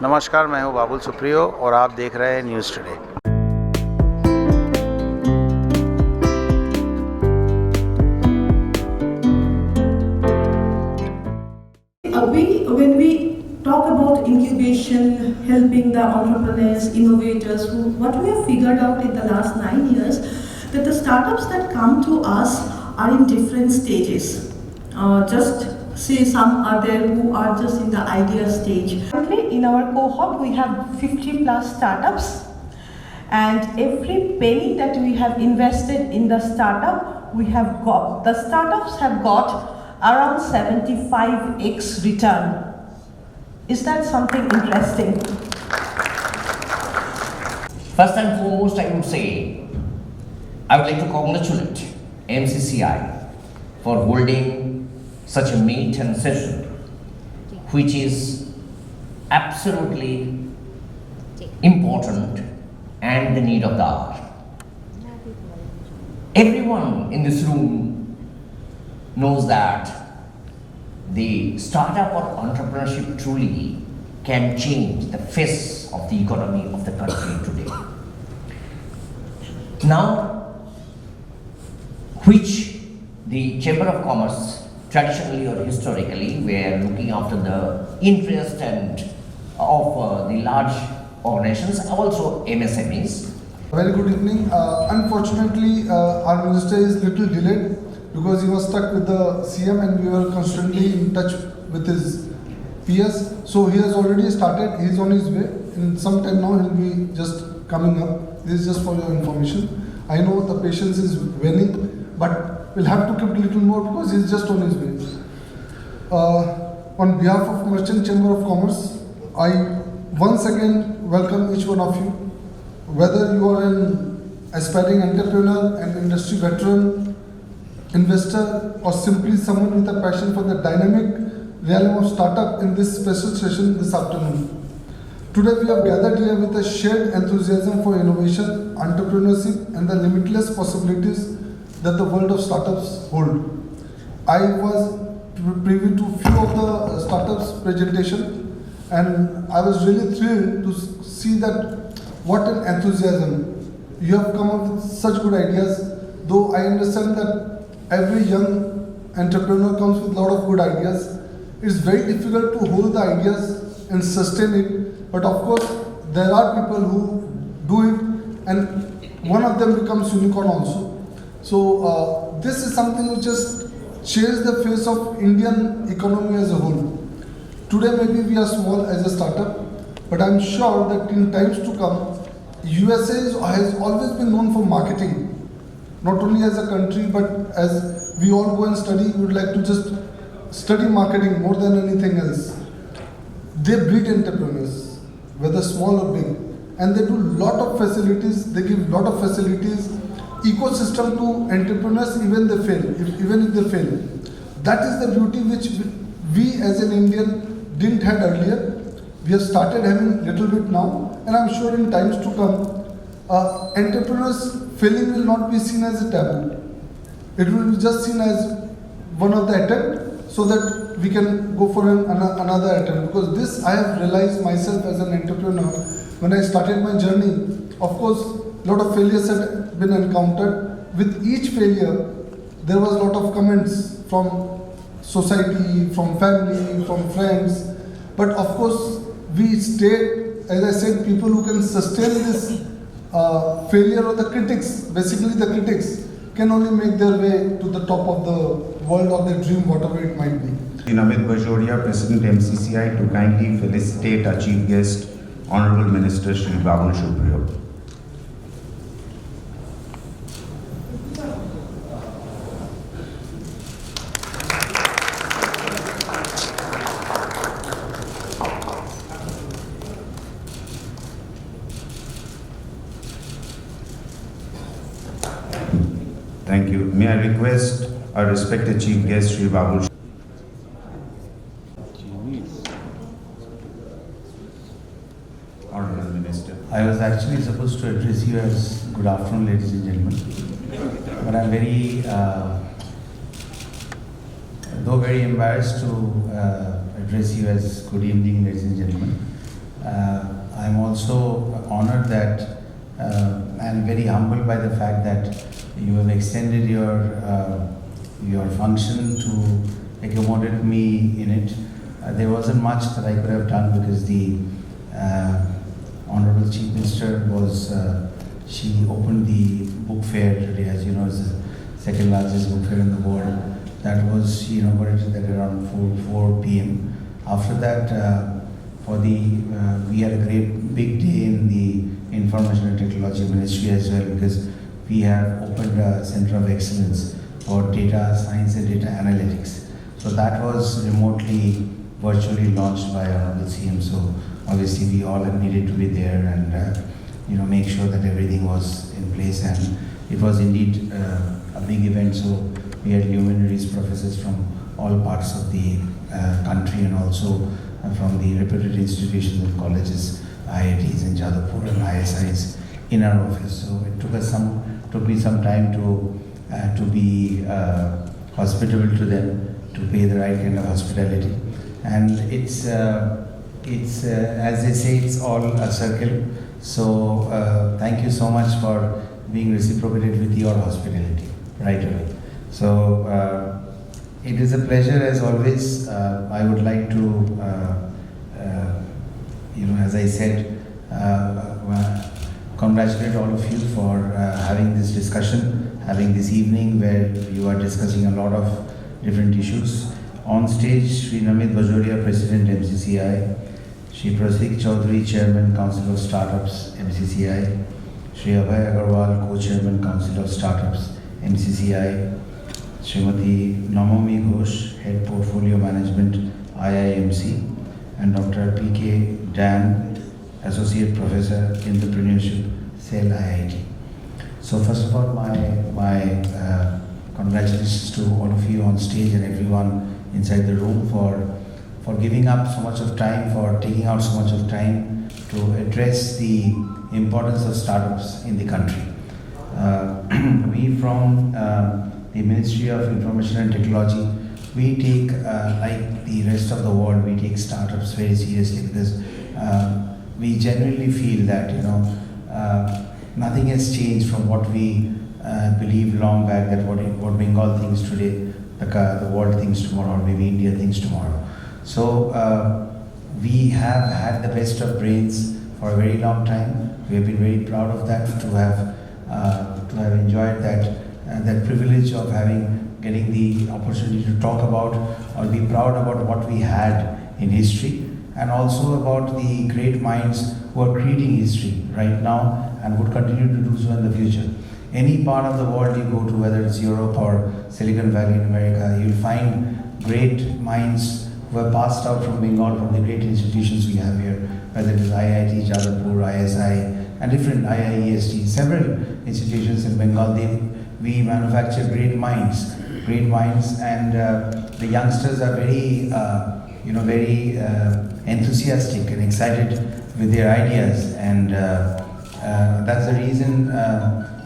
नमस्कार, मैं हूं बाबुल सुप्रियो और आप देख रहे हैं news today. When we talk about incubation, helping the entrepreneurs, innovators, what we have figured out in the last 9 years, that the startups that come to us are in different stages. Just say some are there who are just in the idea stage. Currently in our cohort we have 50 plus startups, and every penny that we have invested in the startup, the startups have got around 75x return. Is that something interesting? First and foremost, I would say, I would like to congratulate MCCI for holding such a meet-and session, which is absolutely important and the need of the hour. Everyone in this room knows that the startup or entrepreneurship truly can change the face of the economy of the country today. Now, which the Chamber of Commerce traditionally or historically were looking after the interest and of the large organizations, also MSMEs. Very good evening. Unfortunately, our minister is little delayed because he was stuck with the CM and we were constantly in touch with his peers. So he has already started, he is on his way. In some time now he will be just coming up. This is just for your information. I know the patience is waning, but we'll have to keep a little more because he is just on his way. On behalf of Merchant Chamber of Commerce, I once again welcome each one of you. Whether you are an aspiring entrepreneur, an industry veteran, investor, or simply someone with a passion for the dynamic realm of startup in this special session this afternoon. Today we have gathered here with a shared enthusiasm for innovation, entrepreneurship, and the limitless possibilities that the world of startups hold. I was privy to few of the startups presentation, and I was really thrilled to see that what an enthusiasm. You have come up with such good ideas, though I understand that every young entrepreneur comes with a lot of good ideas. It's very difficult to hold the ideas and sustain it, but of course there are people who do it and one of them becomes unicorn also. So this is something which just changed the face of Indian economy as a whole. Today maybe we are small as a startup, but I'm sure that in times to come, USA has always been known for marketing. Not only as a country, but as we all go and study, we would like to just study marketing more than anything else. They breed entrepreneurs, whether small or big, and they do lot of facilities, they give lot of facilities, ecosystem to entrepreneurs even if they fail. That is the beauty which we as an Indian didn't have earlier. We have started having little bit now, and I'm sure in times to come, entrepreneurs failing will not be seen as a taboo. It will be just seen as one of the attempt, so that we can go for another attempt. Because this I have realized myself as an entrepreneur. When I started my journey, of course, a lot of failures had been encountered. With each failure, there was a lot of comments from society, from family, from friends. But of course, we stayed, as I said, people who can sustain this failure, or the critics, basically the critics, can only make their way to the top of the world or their dream, whatever it might be. Amit Bajoria, President MCCI, to kindly felicitate our Chief Guest, Honorable Minister Shri Babul Supriyo. Thank you. May I request our respected Chief Guest, Shri Babul. Honorable Minister. I was actually supposed to address you as good afternoon, ladies and gentlemen, but I'm very, though very embarrassed to address you as good evening, ladies and gentlemen. I'm also honored that and very humbled by the fact that you have extended your function to accommodate me in it. There wasn't much that I could have done because the Honorable Chief Minister was, she opened the book fair today, as you know, it's the second largest book fair in the world. That was, she inaugurated that around 4 p.m. After that, we had a great big day in the Information and Technology Ministry as well, because we have opened a Center of Excellence for Data Science and Data Analytics. So that was remotely, virtually launched by Honorable CM. So obviously we all needed to be there and make sure that everything was in place, and it was indeed a big event. So we had luminaries, professors from all parts of the country, and also from the reputed institutions and colleges, IITs in Jadavpur and ISIs in our office. So it took me some time to be hospitable to them, to pay the right kind of hospitality. And it's as they say, it's all a circle. So thank you so much for being reciprocated with your hospitality right away. So it is a pleasure as always. I would like to, as I said, congratulate all of you for having this discussion, having this evening where you are discussing a lot of different issues. On stage, Shri Namit Bajoria, President MCCI, Shri Pratik Chaudhary, Chairman, Council of Startups, MCCI, Shri Abhay Agarwal, Co-Chairman, Council of Startups, MCCI, Srimati Namomi Ghosh, Head Portfolio Management, IIMC, and Dr. P.K. Dan, Associate Professor, Entrepreneurship, SEL IIT. So first of all, my congratulations to all of you on stage and everyone inside the room for giving up so much of time, for taking out so much of time to address the importance of startups in the country. We from the Ministry of Information and Technology, we take, like the rest of the world, we take startups very seriously, because we genuinely feel that nothing has changed from what we believed long back, that what Bengal thinks today, the world thinks tomorrow, or maybe India thinks tomorrow. So we have had the best of brains for a very long time. We have been very proud of that, to have enjoyed that privilege of getting the opportunity to talk about or be proud about what we had in history, and also about the great minds who are creating history right now and would continue to do so in the future. Any part of the world you go to, whether it's Europe or Silicon Valley in America, you'll find great minds who have passed out from Bengal, from the great institutions we have here, whether it is IIT, Jadavpur, ISI, and different IIEST, several institutions in Bengal. We manufacture great minds, and the youngsters are very, very enthusiastic and excited with their ideas, and that's the reason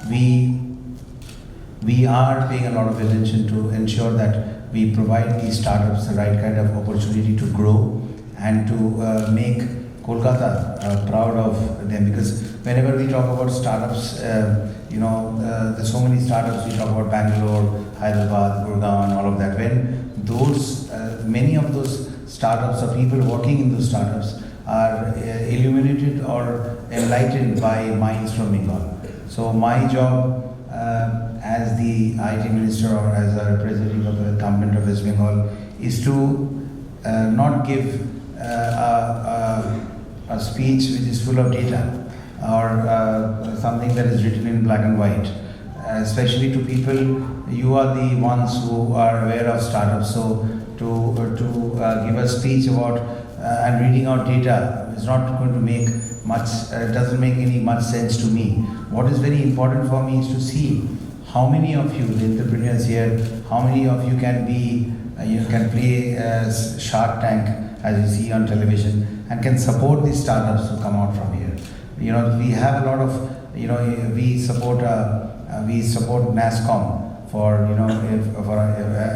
we are paying a lot of attention to ensure that we provide these startups the right kind of opportunity to grow and to make Kolkata proud of them. Because whenever we talk about startups, there's so many startups. We talk about Bangalore, Hyderabad, Gurgaon, and all of that. When those, many of those startups or people working in those startups are illuminated or enlightened by minds from Bengal. So my job as the IT Minister or as a representative of the government of West Bengal is to not give a speech which is full of data or something that is written in black and white. Especially to people, you are the ones who are aware of startups. So to give a speech about and reading out data is not going to make much, doesn't make any much sense to me. What is very important for me is to see how many of you, the entrepreneurs here, how many of you can be, you can play Shark Tank as you see on television and can support these startups who come out from here. We have a lot of, we support NASCOM for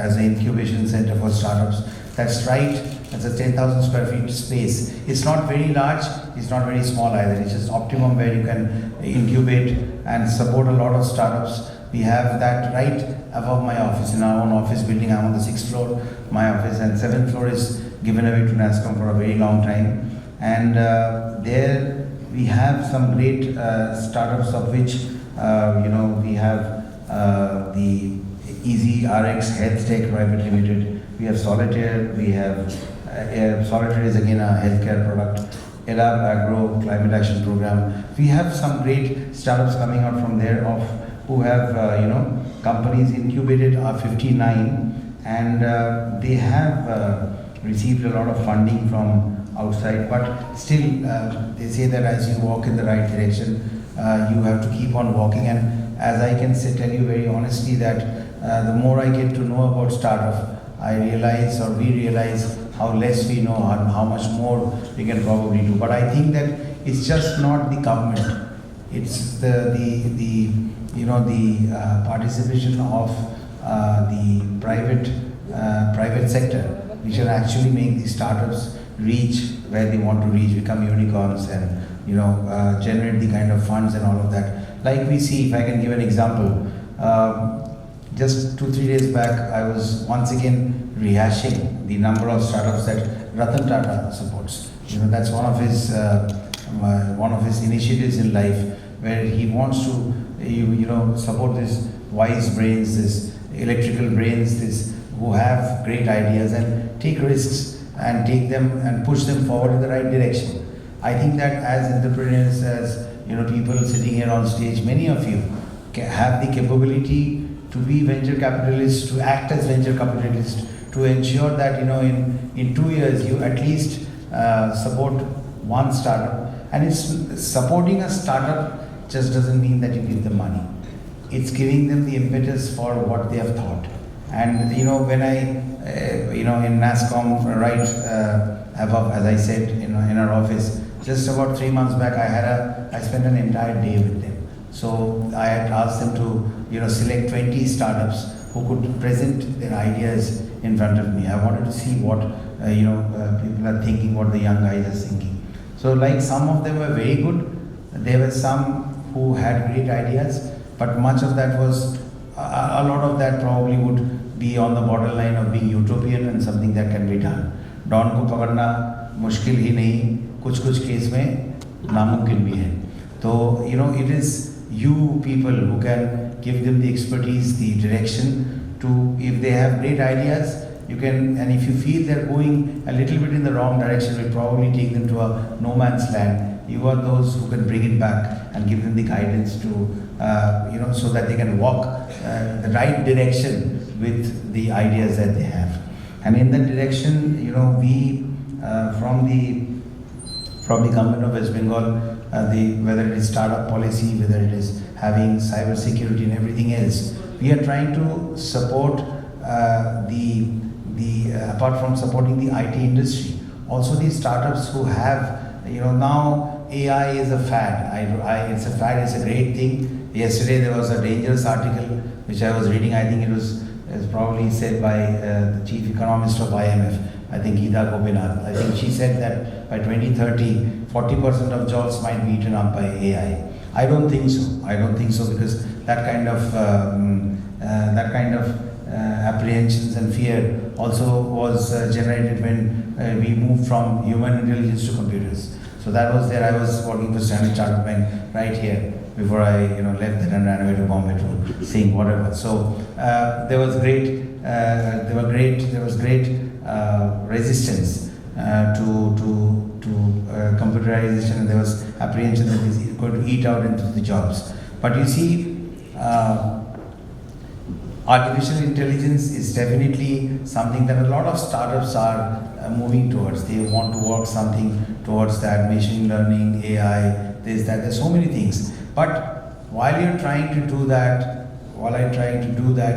as an incubation center for startups. That's right. That's a 10,000 square feet space. It's not very large. It's not very small either. It's just optimum where you can incubate and support a lot of startups. We have that right above my office in our own office building. I'm on the 6th floor, my office, and 7th floor is given away to NASCOM for a very long time. And there we have some great startups, of which we have the Easy RX Health Tech Private Limited. We have Solitaire. We have Solitaire is again a healthcare product. Elab Agro Climate Action Program. We have some great startups coming out from there who have companies incubated are 59, and they have received a lot of funding from outside, but still they say that as you walk in the right direction, you have to keep on walking. And as I can tell you very honestly that the more I get to know about startup, I realize, or we realize, how less we know and how much more we can probably do. But I think that it's just not the government; it's the participation of the private sector, which will actually make these startups reach where they want to reach, become unicorns, and generate the kind of funds and all of that. Like we see, if I can give an example, just 2-3 days back, I was once again rehashing the number of startups that Ratan Tata supports. That's one of his initiatives in life, where he wants to support these wise brains, this electrical brains, this who have great ideas and take risks and take them and push them forward in the right direction. I think that as entrepreneurs, as people sitting here on stage, many of you have the capability to be venture capitalists, to act as venture capitalists, to ensure that in 2 years you at least support one startup. And it's supporting a startup just doesn't mean that you give them money. It's giving them the impetus for what they have thought. And when I in NASCOM right above, as I said, in our office, just about 3 months back, I spent an entire day with them. So I had asked them to select 20 startups who could present their ideas in front of me. I wanted to see what people are thinking, what the young guys are thinking. So like some of them were very good. There were some who had great ideas, but much of that was a lot of that probably would be on the borderline of being utopian and something that can be done. Don को पकड़ना मुश्किल ही नहीं, कुछ case में नामुमकिन भी है. तो it is you people who can give them the expertise, the direction to, if they have great ideas, you can, and if you feel they're going a little bit in the wrong direction, we'll probably take them to a no man's land. You are those who can bring it back and give them the guidance to, so that they can walk the right direction with the ideas that they have. And in that direction, we from the government of West Bengal, whether it is startup policy, whether it is having cyber security and everything else, we are trying to support apart from supporting the IT industry, also these startups who have, now AI is a fad. It's a fad, it's a great thing. Yesterday there was a dangerous article which I was reading. I think it was probably said by the chief economist of IMF, I think Geeta Gopinath. I think she said that by 2030, 40% of jobs might be eaten up by AI. I don't think so because that kind of apprehensions and fear also was generated when we moved from human intelligence to computers. So that was there. I was working for Standard Chartered Bank right here before I left that and ran away to Bombay to sing whatever. So there was great resistance to computerization, and there was apprehension that it's going to eat out into the jobs. But you see, artificial intelligence is definitely something that a lot of startups are moving towards. They want to work something towards that, machine learning, AI, this, that, there's so many things. But while I'm trying to do that,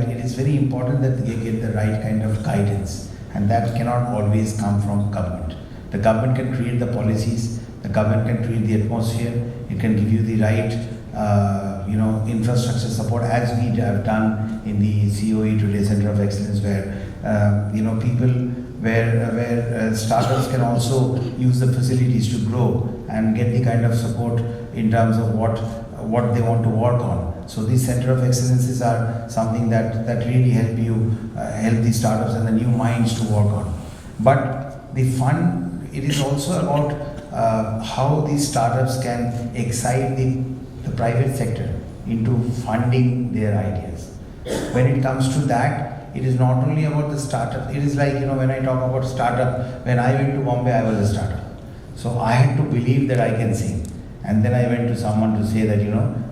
it is very important that they get the right kind of guidance, and that cannot always come from government. The government can create the policies, the government can create the atmosphere, it can give you the right infrastructure support as we have done in the COE today, Center of Excellence, where people, where startups can also use the facilities to grow and get the kind of support in terms of what they want to work on. So these Center of Excellences are something that really help the startups and the new minds to work on. But the fund, it is also about how these startups can excite the private sector into funding their ideas. When it comes to that, it is not only about the startup. It is like, when I talk about startup, when I went to Bombay, I was a startup. So I had to believe that I can sing. And then I went to someone to say that,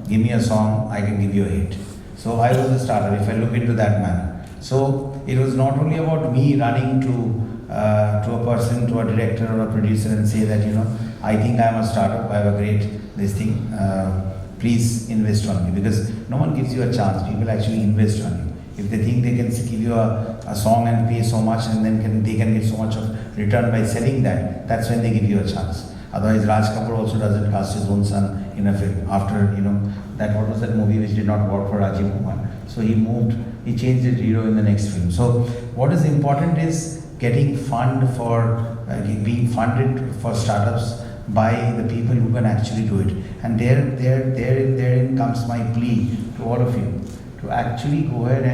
give me a song, I can give you a hit. So I was a startup, if I look into that manner. So it was not only about me running to a person, to a director or a producer and say that, I think I am a startup, I have a great this thing, please invest on me. Because no one gives you a chance, people actually invest on you. If they think they can give you a song and pay so much and then they can get so much of return by selling that, that's when they give you a chance. Otherwise, Raj Kapoor also doesn't cast his own son in a film. After, what was that movie which did not work for Rajiv Kumar? So he changed it hero in the next film. So what is important is getting being funded for startups by the people who can actually do it. And therein comes my plea to all of you to actually go ahead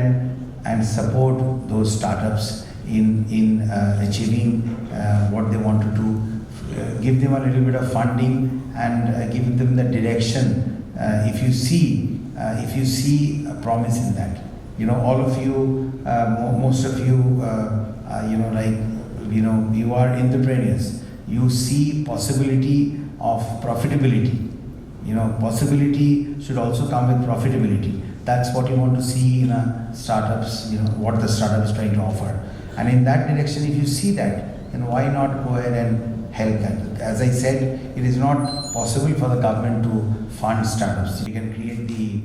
and support those startups in achieving what they want to do. Give them a little bit of funding and give them the direction. If you see a promise in that, all of you, most of you, you are entrepreneurs. You see possibility of profitability. Possibility should also come with profitability. That's what you want to see in a startups. What the startup is trying to offer, and in that direction, if you see that, then why not go ahead and help that? As I said, it is not possible for the government to fund startups. We can create the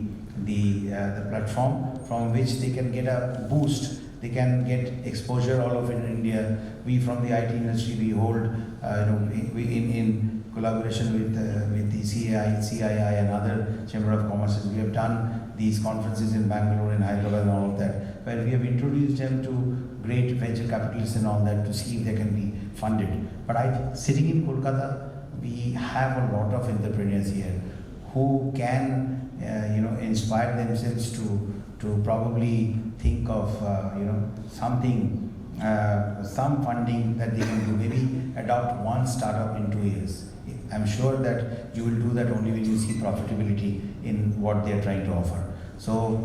platform from which they can get a boost. They can get exposure all over in India. We from the IT industry, we hold, in collaboration with the CII and other Chamber of Commerce, we have done these conferences in Bangalore and Hyderabad and all of that, where we have introduced them to great venture capitalists and all that to see if they can be funded. But sitting in Kolkata, we have a lot of entrepreneurs here who can, inspire themselves to probably think of, some funding that they can do. Maybe adopt one startup in 2 years. I'm sure that you will do that only when you see profitability in what they are trying to offer. So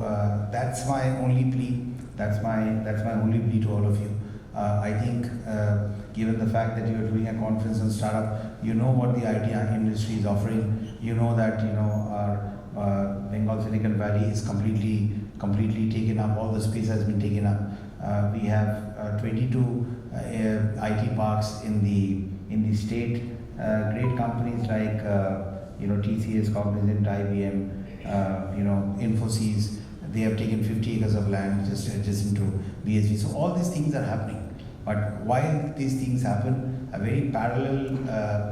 that's my only plea. That's my only plea to all of you. I think, given the fact that you are doing a conference on startup, you know what the IT industry is offering. You know that our Bengal Silicon Valley is completely taken up. All the space has been taken up. We have 22 IT parks in the state. Great companies like TCS, Cognizant, IBM, Infosys. They have taken 50 acres of land just into BSV. So all these things are happening. But while these things happen, a very parallel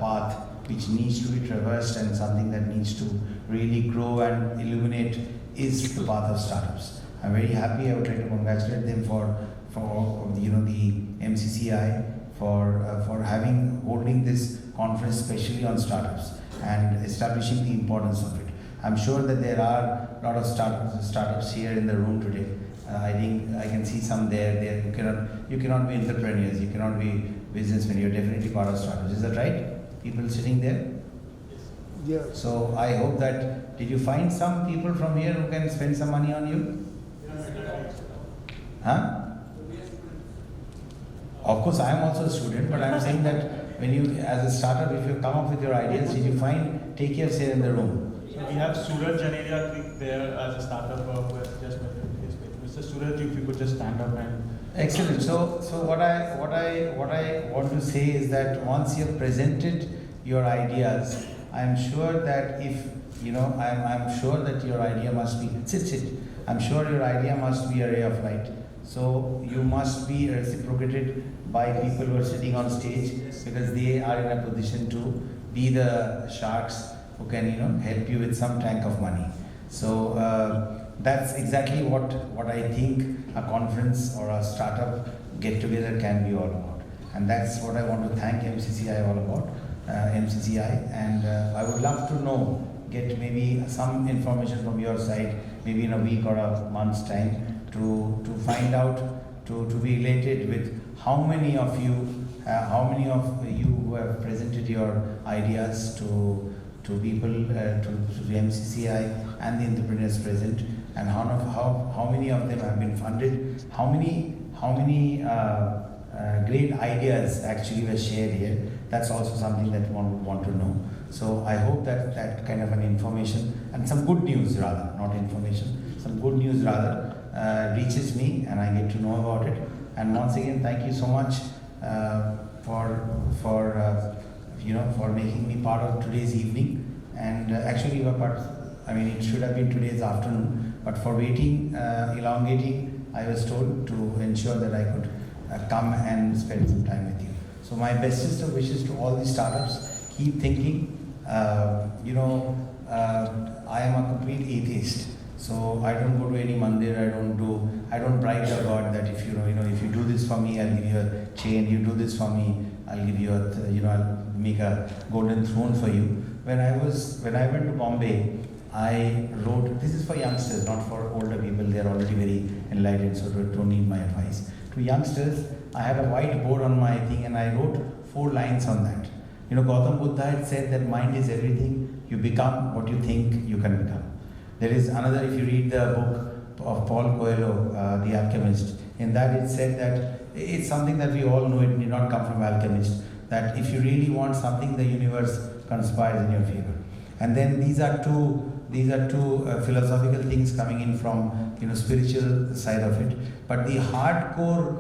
path which needs to be traversed and something that needs to really grow and illuminate is the path of startups. I'm very happy. I would like to congratulate them for the MCCI for holding this conference especially on startups and establishing the importance of it. I'm sure that there are a lot of startups here in the room today. I think I can see some there. You cannot be entrepreneurs. You cannot be businessmen. You're definitely part of startups. Is that right? People sitting there. Yeah. So I hope that, did you find some people from here who can spend some money on you? Huh? Of course, I am also a student, but I am saying that when you, as a startup, if you come up with your ideas, did you find takers here in the room? So we have Suraj Janeria there as a startup who has just met Mr. Suraj, if you could just stand up and. Excellent. So what I want to say is that once you have presented your ideas, I am sure that I'm sure that your idea must be I'm sure your idea must be a ray of light. So you must be reciprocated by people who are sitting on stage, because they are in a position to be the sharks who can help you with some tank of money. So that's exactly what I think a conference or a startup get together can be all about. And that's what I want to thank MCCI all about, MCCI. And I would love to know, get maybe some information from your side, maybe in a week or a month's time, to find out, to be related with how many of you who have presented your ideas to people, to the MCCI and the entrepreneurs present, and how many of them have been funded, how many great ideas actually were shared here. That's also something that one would want to know. So I hope that kind of an information and some good news rather, not information, some good news rather reaches me and I get to know about it. And once again, thank you so much for making me part of today's evening. And actually, you were part. I mean, it should have been today's afternoon, but for waiting, elongating, I was told to ensure that I could come and spend some time with you. So my bestest of wishes to all these startups. Keep thinking. I am a complete atheist, so I don't go to any mandir. I don't bribe the God that if you do this for me, I'll give you a chain. You do this for me, I'll give you I'll make a golden throne for you. When I went to Bombay, I wrote. This is for youngsters, not for older people. They are already very enlightened, so don't need my advice. To youngsters, I had a white board on my thing, and I wrote 4 lines on that. Gautam Buddha had said that mind is everything. You become what you think you can become. There is another, if you read the book of Paul Coelho, The Alchemist, in that it said that it's something that we all know, it did not come from alchemists, that if you really want something, the universe conspires in your favor. And then these are two philosophical things coming in from spiritual side of it. But the hardcore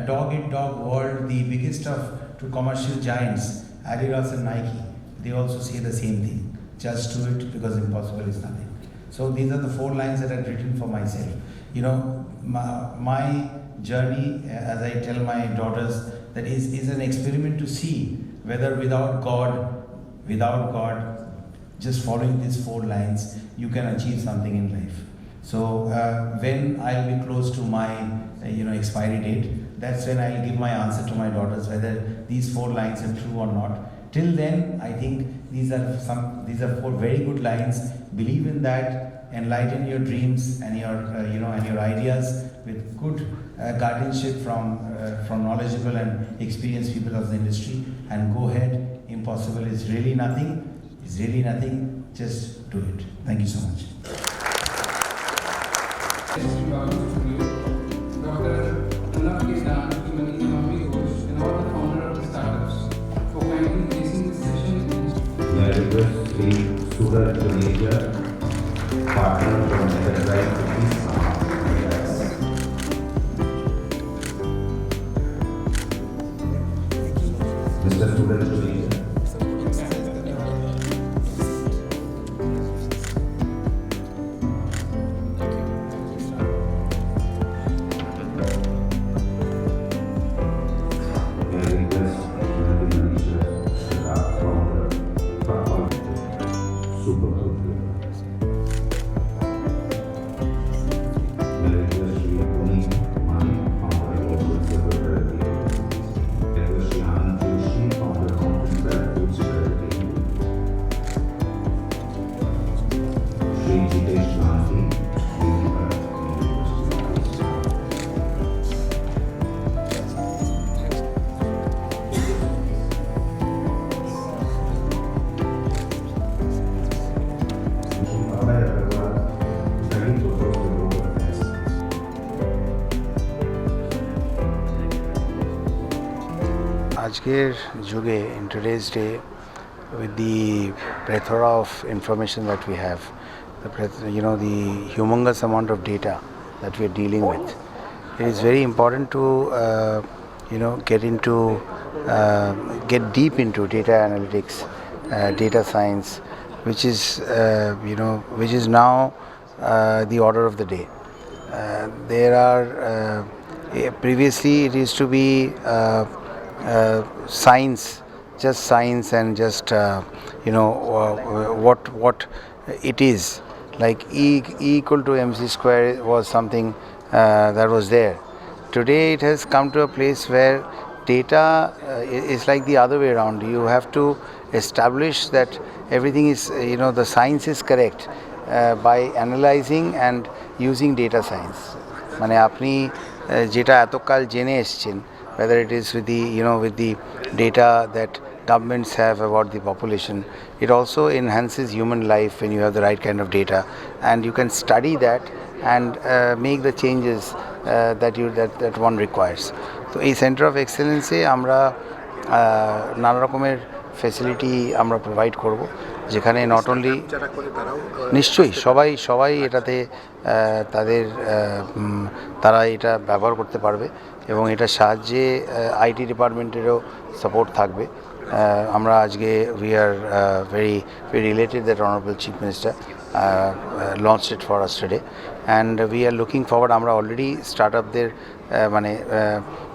dog-eat-dog world, the biggest of 2 commercial giants, Adidas and Nike, they also say the same thing. Just do it because impossible is nothing. So these are the 4 lines that I've written for myself. My journey, as I tell my daughters, that is an experiment to see whether without God, just following these 4 lines, you can achieve something in life. So when I'll be close to my expiry date, that's when I'll give my answer to my daughters whether these 4 lines are true or not. Till then, I think these are 4 very good lines. Believe in that, enlighten your dreams and your ideas with good guardianship from knowledgeable and experienced people of the industry, and go ahead. Impossible is really nothing. It's really nothing. Just do it. Thank you so much. Partner from Enterprise Mr. Suraj Juneja. আজকের যুগে, in today's day, with the plethora of information that we have, the humongous amount of data that we are dealing with, it is very important to get deep into data analytics, data science, which is now the order of the day. There are previously it used to be science, and just what it is. like E equal to mc square was something that was there. Today it has come to a place where data is like the other way around. You have to establish that everything is, the science is correct by analyzing and using data science. মানে আপনি যেটা এতকাল জেনে এসছেন, whether it is with the data that governments have about the population, it also enhances human life when you have the right kind of data, and you can study that and make the changes that one requires. তো এই centre of এক্সেলেন্সে আমরা নানা রকমের facility আমরা provide করব, যেখানে not only নিশ্চয়ই সবাই এটাতে তারা এটা ব্যবহার করতে পারবে এবং এটার সাহায্যে আইটি ডিপার্টমেন্টেরও সাপোর্ট থাকবে। আমরা আজকে we are very elated that Honorable Chief Minister launched it for us today, and we are looking forward. আমরা অলরেডি স্টার্টআপদের মানে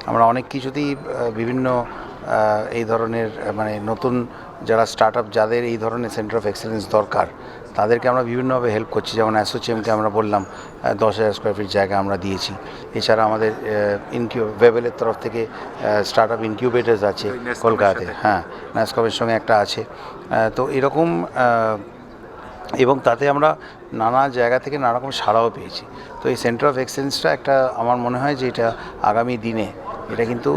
আমরা অনেক কিছুতেই বিভিন্ন এই ধরনের মানে নতুন যারা স্টার্টআপ যাদের এই ধরনের সেন্টার অফ এক্সেলেন্স দরকার তাদেরকে আমরা বিভিন্নভাবে হেল্প করছি। যেমন অ্যাসোচিএমকে আমরা বললাম 10,000 স্কোয়ার ফিট জায়গা আমরা দিয়েছি। এছাড়া আমাদের ওয়েবেলের তরফ থেকে স্টার্টআপ ইনকিউবেটার্স আছে কলকাতাতে, হ্যাঁ, ন্যাসকপের সঙ্গে একটা আছে। তো এরকম এবং তাতে আমরা নানা জায়গা থেকে নানা রকম সাড়াও পেয়েছি। তো এই সেন্টার অফ এক্সেলেন্সটা একটা আমার মনে হয় যে এটা আগামী দিনে এটা কিন্তু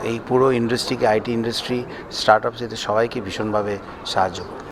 এই পুরো ইন্ডাস্ট্রিকে, আইটি ইন্ডাস্ট্রি, স্টার্টআপস, এতে সবাইকে ভীষণভাবে সাহায্য করবে।